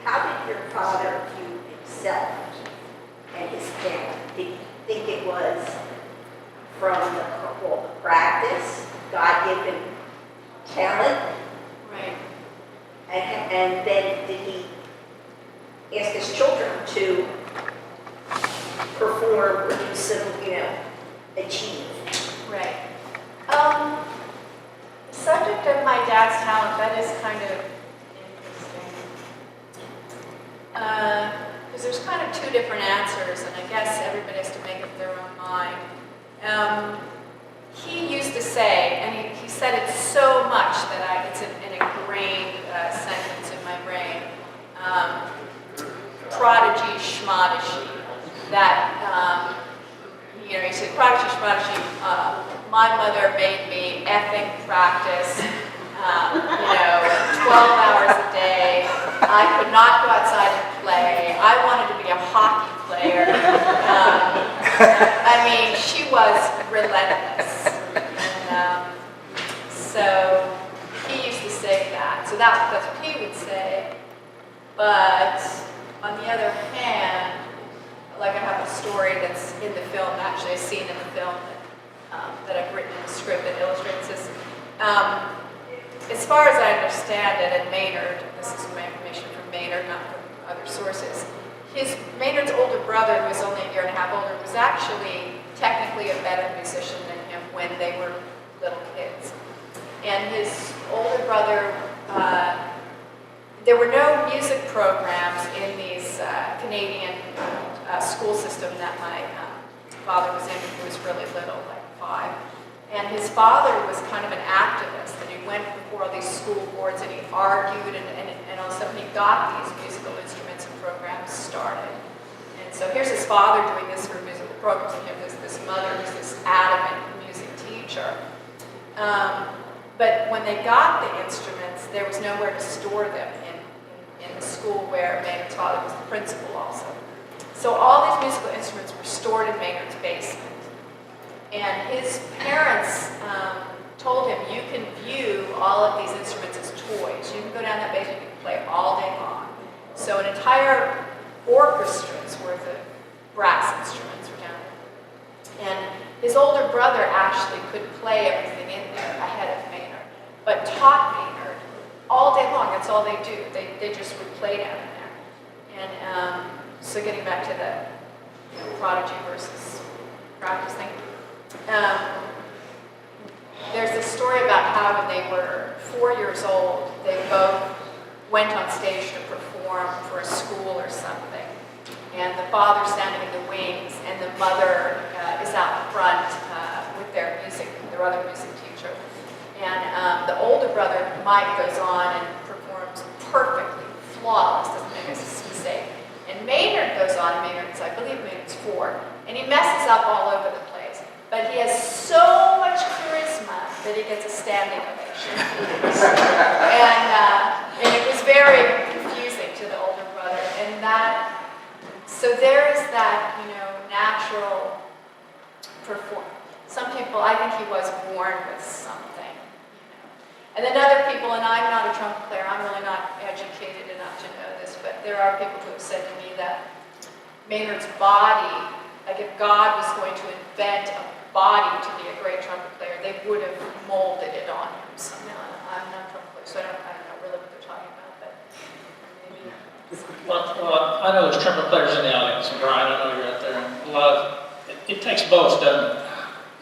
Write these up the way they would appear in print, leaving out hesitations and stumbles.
how did your father view himself and his talent? Did you think it was from the practice, God-given talent? Right. And then did he ask his children to perform, produce some, achieve? Right. The subject of my dad's talent, that is kind of interesting. Because there's kind of two different answers, and I guess everybody has to make up their own mind. He used to say, and he said it so much that it's an ingrained sentence in my brain, prodigy schmodigy, that, he said, prodigy schmodigy, my mother made me effing practice, 12 hours a day. I could not go outside and play. I wanted to be a hockey player. She was relentless. And so he used to say that. So that's what he would say. But on the other hand, like I have a story that's in the film, actually a scene in the film that I've written in the script that illustrates this. As far as I understand it, at Maynard, this is my information from Maynard, not from other sources, Maynard's older brother, who was only a year and a half older, was actually technically a better musician than him when they were little kids. And his older brother, there were no music programs in these Canadian school system that my father was in when he was really little, like 5. And his father was kind of an activist, and he went before all these school boards and he argued, and all of a sudden he got these musical instruments and programs started. And so here's his father doing this for musical programs, and here's this mother who's this adamant music teacher. But when they got the instruments, there was nowhere to store them in the school where Maynard's father was the principal also. So all these musical instruments were stored in Maynard's basement. And his parents told him, you can view all of these instruments as toys. You can go down that basement, you can play all day long. So an entire orchestra's worth of brass instruments were down there. And his older brother actually could play everything in there ahead of Maynard, but taught Maynard all day long. That's all they do. They just would play down in there. And so getting back to the prodigy versus practice thing. There's this story about how when they were 4 years old, they both went on stage to perform for a school or something. And the father's standing in the wings, and the mother is out front with their other music teacher. And the older brother, Mike, goes on and performs perfectly, flawless, doesn't make a mistake. And Maynard goes on, and Maynard's, I believe Maynard's 4, and he messes up all over the place. But he has so much charisma that he gets a standing ovation. and it was very confusing to the older brother. And so there is that, natural performance. Some people, I think he was born with something. And then other people, and I'm not a trumpet player, I'm really not educated enough to know this, but there are people who have said to me that Maynard's body, like if God was going to invent a body to be a great trumpet player, they would have molded it on him somehow. I'm not a trumpet player, so I don't know really what they're talking about, but maybe. Well, I know there's trumpet players in the audience, and Brian, I know you're out there, and a lot of, it takes both, doesn't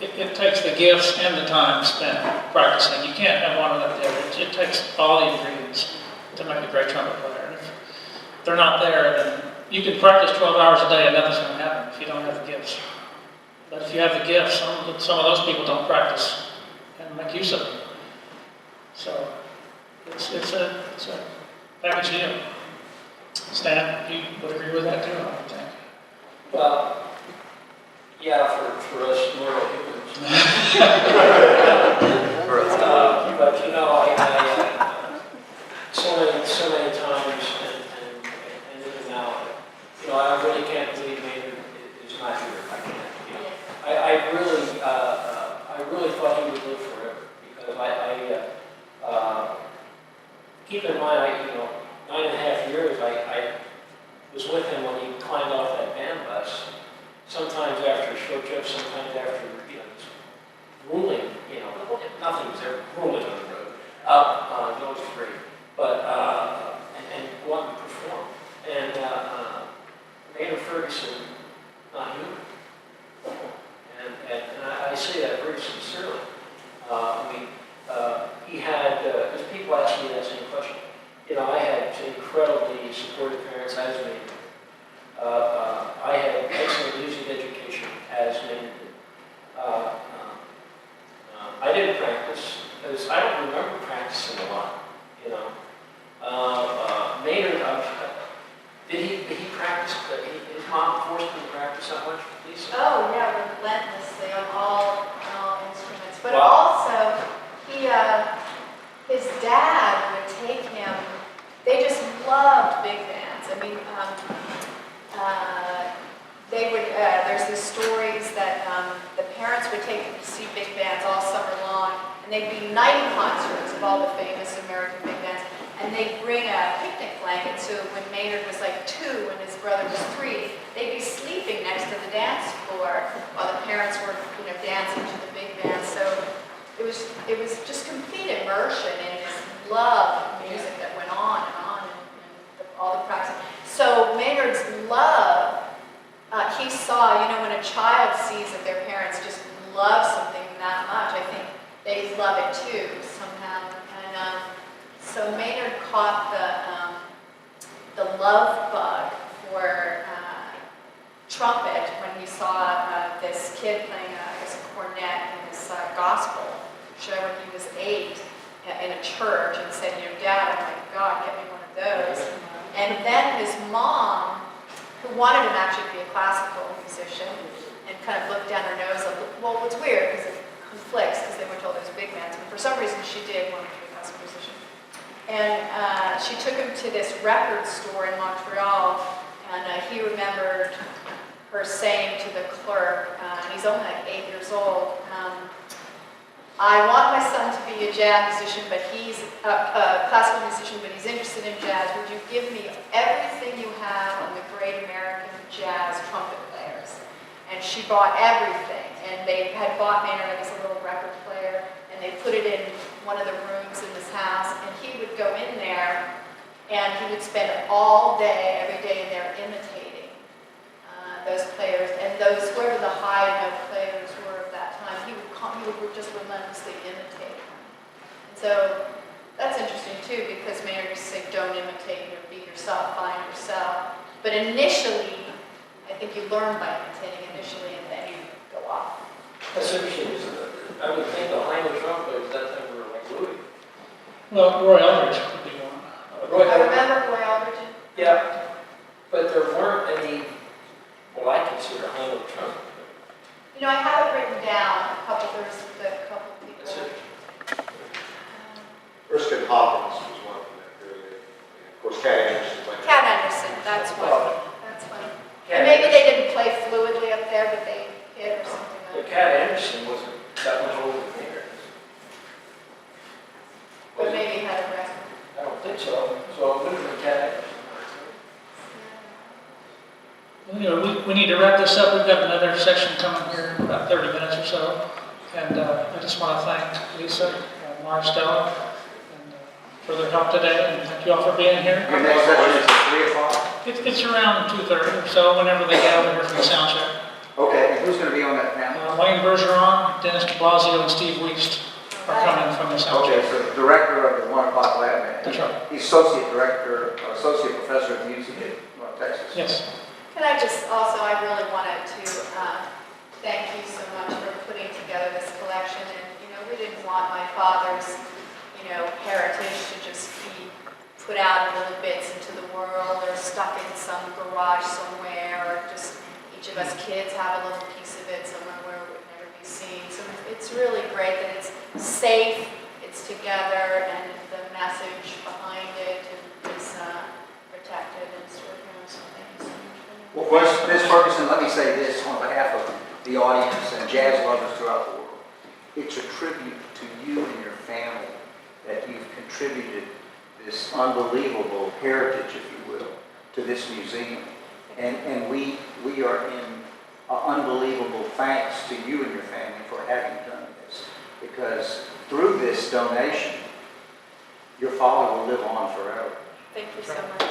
it? It takes the gifts and the time spent practicing. You can't have one without the other. It takes all the ingredients to make a great trumpet player. And if they're not there, then you can practice 12 hours a day and nothing's going to happen if you don't have the gifts. But if you have the gifts, some of those people don't practice and make use of them. So it's a package deal. Stan, you would agree with that too, I would think. Well, yeah, for us normal humans. But so many times, and even now, I really can't believe Maynard is not here. I can't. I really thought he would live forever because keep in mind, 9.5 years, I was with him when he climbed off that band bus. Sometimes after a short trip, sometimes after, just grueling, nothing was ever grueling on the road. No, it was great. But, and go out and perform. And Maynard Ferguson, not human. And I say that very sincerely. He had, because people ask me that same question. I had incredibly supportive parents as Maynard. I had excellent music education as Maynard did. I didn't practice, because I don't remember practicing a lot, Maynard, did he practice, his mom forced him to practice that much, Lisa? Oh, yeah, relentlessly on all instruments. But Wow. also, his dad would take him, they just loved big bands. I mean, there's these stories that the parents would take them to see big bands all summer long, and they'd be night concerts of all the famous American big bands, and they'd bring a picnic blanket, so when Maynard was like 2 and his brother was 3, they'd be sleeping next to the dance floor while the parents were, dancing to the big band. So it was just complete immersion in his love of music that went on and all the practice. So Maynard's love, he saw, when a child sees that their parents just love something that much, I think they love it too somehow. And so Maynard caught the love bug for trumpet when he saw this kid playing, a cornet in this gospel show when he was 8 in a church, and said, Dad, oh my God, get me one of those. And then his mom, who wanted him actually to be a classical musician, and kind of looked down her nose, well, it's weird because it conflicts, because they were told it was big bands, but for some reason she did want him to be a classical musician. And she took him to this record store in Montreal, and he remembered her saying to the clerk, and he's only like 8 years old, I want my son to be a jazz musician, but he's a classical musician, but he's interested in jazz. Would you give me everything you have on the great American jazz trumpet players? And she bought everything. And they had bought Maynard like this little record player, and they put it in one of the rooms in this house, and he would go in there, and he would spend all day, every day in there imitating those players, and those, whoever the high note players were at that time, he would just relentlessly imitate them. And so that's interesting too, because Maynard used to say, don't imitate, be yourself, find yourself. But initially, I think you learn by imitating initially, and then you go off. That's interesting, isn't it? I would think the high note drum players at that time were like Louis. Well, Roy Eldridge would be one. I remember Roy Eldridge. Yeah, but there weren't any, what I consider high note trumpet. I have it written down. There's a couple of people. That's it. Erskine Hawkins was one from that period. And of course, Cat Anderson went. Cat Anderson, that's one. That's one. Cat And maybe they didn't play fluidly up there, but they hit or something The like that. Cat Anderson wasn't that much older than Maynard. But maybe he had a rest. I don't think so. So it would have been Cat Anderson. Anyway, we need to wrap this up. We've got another session coming here in about 30 minutes or so. And I just want to thank Lisa and Marcel for their help today. And thank you all for being here. Your next session is at 3 o'clock? It's around 2:30 or so, whenever they gather here for the sound check. Okay, and who's going to be on that panel? Wayne Bergeron, Dennis de Blasio, and Steve Weist are coming from the sound Okay, check. so the director of the 1 o'clock lab band. That's right. He's associate professor of music at North Texas. Yes. Can I just also, I really wanted to thank you so much for putting together this collection. And, we didn't want my father's, heritage to just be put out in little bits into the world or stuck in some garage somewhere, or just each of us kids have a little piece of it somewhere where it would never be seen. So it's really great that it's safe, it's together, and the message behind it is protected and sort of, so thank you so much. Well, Ms. Ferguson, let me say this on behalf of the audience and jazz lovers throughout the world. It's a tribute to you and your family that you've contributed this unbelievable heritage, if you will, to this museum. And we are in unbelievable thanks to you and your family for having done this. Because through this donation, your father will live on forever. Thank you so much.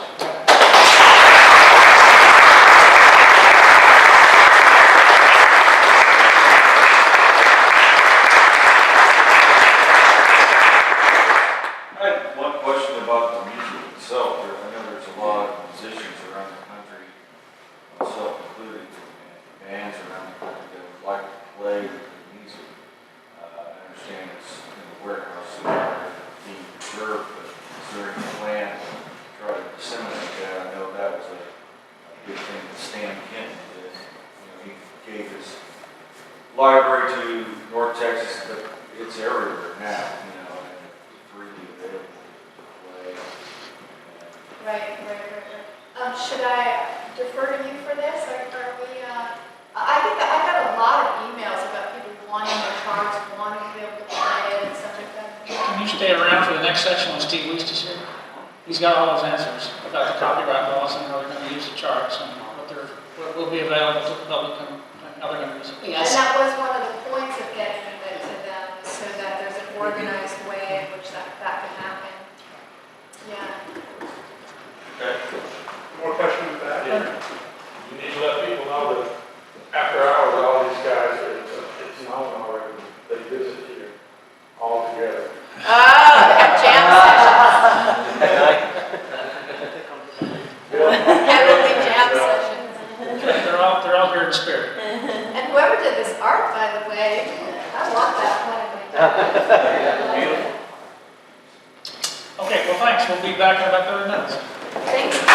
I had one question about the music itself. I know there's a lot of musicians around the country, myself included, and bands around the country that would like to play the music. I understand it's in the warehouse somewhere being preserved, but is there any plan to try to disseminate that? I know that was a big thing that Stan Kenton did. He gave his library to North Texas, but it's everywhere now, and it's freely available to play. Right. Should I defer to you for this, or are we, I think that I got a lot of emails about people wanting their cards, wanting to be able to play it and stuff like that. Can you stay around for the next section when Steve Weist is here? He's got all those answers about the copyright laws and how they're going to use the charts and what will be available to the public and how they're going to use it. And that was one of the points of getting it to them, so that there's an organized way in which that can happen. Yeah. Okay. More questions with that? You need to let people know that after hours, all these guys, it's known already, they visit here all together. Oh, they have jam sessions. Heavenly jam sessions. They're all here in spirit. And whoever did this art, by the way, I want that one. Okay, well, thanks. We'll be back in about 30 minutes. Thank you.